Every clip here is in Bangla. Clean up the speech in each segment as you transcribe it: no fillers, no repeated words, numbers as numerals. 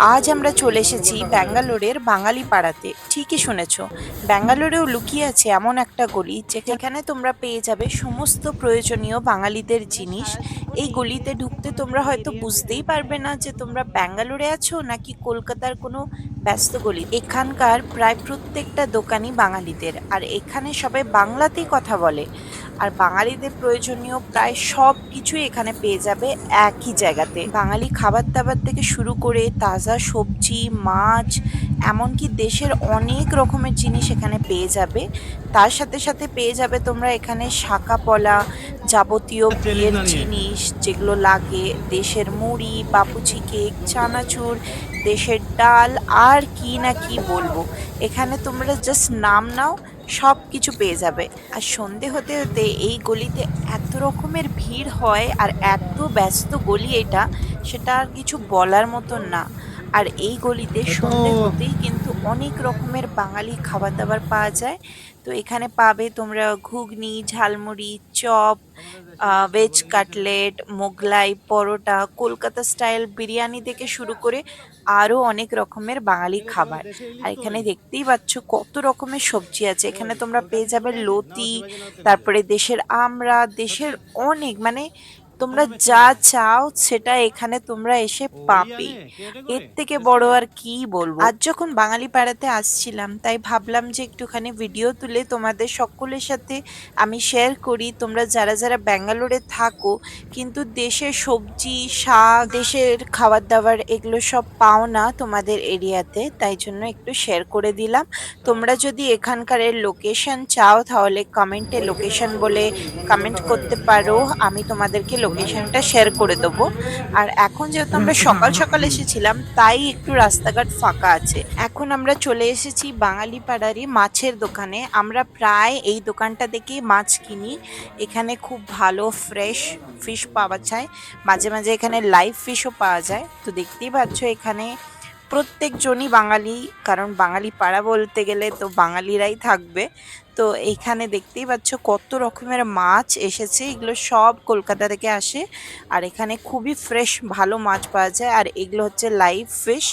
আজ আমরা চলে এসেছি ব্যাঙ্গালোরের বাঙালি পাড়াতে। ঠিকই শুনেছো, ব্যাঙ্গালোরেও লুকিয়ে আছে এমন একটা গলি যেখানে তোমরা পেয়ে যাবে সমস্ত প্রয়োজনীয় বাঙালিদের জিনিস। এই গলিতে ঢুকতে তোমরা হয়তো বুঝতেই পারবে না যে তোমরা ব্যাঙ্গালোরে আছো নাকি কলকাতার কোনো ব্যস্ত গলি। এখানকার প্রায় প্রত্যেকটা দোকানই বাঙালিদের, আর এখানে সবাই বাংলাতেই কথা বলে। আর বাঙালিদের প্রয়োজনীয় প্রায় সব কিছুই এখানে পেয়ে যাবে একই জায়গাতে। বাঙালি খাবার দাবার থেকে শুরু করে তাজা সবজি, মাছ, এমনকি দেশের অনেক রকমের জিনিস এখানে পেয়ে যাবে। তার সাথে সাথে পেয়ে যাবে তোমরা এখানে শাঁকা পলা, যাবতীয় বিয়ের জিনিস যেগুলো লাগে, দেশের মুড়ি, বাপুচি কেক, চানাচুর, দেশের ডাল, আর কি না কি বলবো। এখানে তোমরা জাস্ট নাম নাও, সব কিছু পেয়ে যাবে। আর সন্ধে হতে হতে এই গলিতে এত রকমের ভিড় হয়, আর এত ব্যস্ত গলি এটা, সেটা আর কিছু বলার মতন না। আর এই গলিতে এটা তো সন্ধে হতেই কিন্তু অনেক রকমের বাঙালি খাবার দাবার পাওয়া যায়। তো এখানে পাবে তোমরা ghugni, jhalmuri, chop, veg cutlet, Mughlai paratha, Kolkata style biryani থেকে শুরু করে আরও অনেক রকমের বাঙালি খাবার। আর এখানে দেখতেই পাচ্ছ কত রকমের সবজি আছে। এখানে তোমরা পেয়ে যাবে লতি, তারপরে দেশের আমড়া, দেশের অনেক মানে তোমরা যা চাও সেটা এখানে তোমরা এসে পাবে। এর থেকে বড় আর কি বলবো। আজ যখন বাঙালি পাড়াতে আসছিলাম তাই ভাবলাম যে একটুখানি ভিডিও তুলে তোমাদের সকলের সাথে আমি শেয়ার করি। তোমরা যারা যারা ব্যাঙ্গালোরে থাকো কিন্তু দেশের সবজি, শাক, দেশের খাবার দাবার এগুলো সব পাও না তোমাদের এরিয়াতে, তাই জন্য একটু শেয়ার করে দিলাম। তোমরা যদি এখানকার লোকেশন চাও তাহলে কমেন্টে লোকেশন বলে কমেন্ট করতে পারো, আমি তোমাদেরকে লোকেশনটা শেয়ার করে দেবো। আর এখন যেহেতু আমরা সকাল সকাল এসেছিলাম তাই একটু রাস্তাঘাট ফাঁকা আছে। এখন আমরা চলে এসেছি বাঙালি পাড়ারই মাছের দোকানে। আমরা প্রায় এই দোকানটা থেকেই মাছ কিনি। এখানে খুব ভালো ফ্রেশ ফিশ পাওয়া যায়, মাঝে মাঝে এখানে লাইভ ফিশও পাওয়া যায়। তো দেখতেই পাচ্ছ এখানে প্রত্যেকজনই বাঙালি, কারণ বাঙালি পাড়া বলতে গেলে তো বাঙালিরাই থাকবে। তো এইখানে দেখতেই পাচ্ছ কত রকমের মাছ এসেছে, এগুলো সব কলকাতা থেকে আসে। আর এখানে খুবই ফ্রেশ ভালো মাছ পাওয়া যায়, আর এগুলো হচ্ছে লাইভ ফিশ,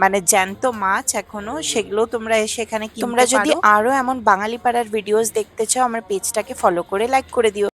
মানে জ্যান্ত মাছ এখনো, সেগুলো তোমরা এসে এখানে কিনতে পারো। তোমরা যদি আরো এমন বাঙালি পাড়ার ভিডিওস দেখতে চাও আমার পেজটাকে ফলো করে লাইক করে দিও।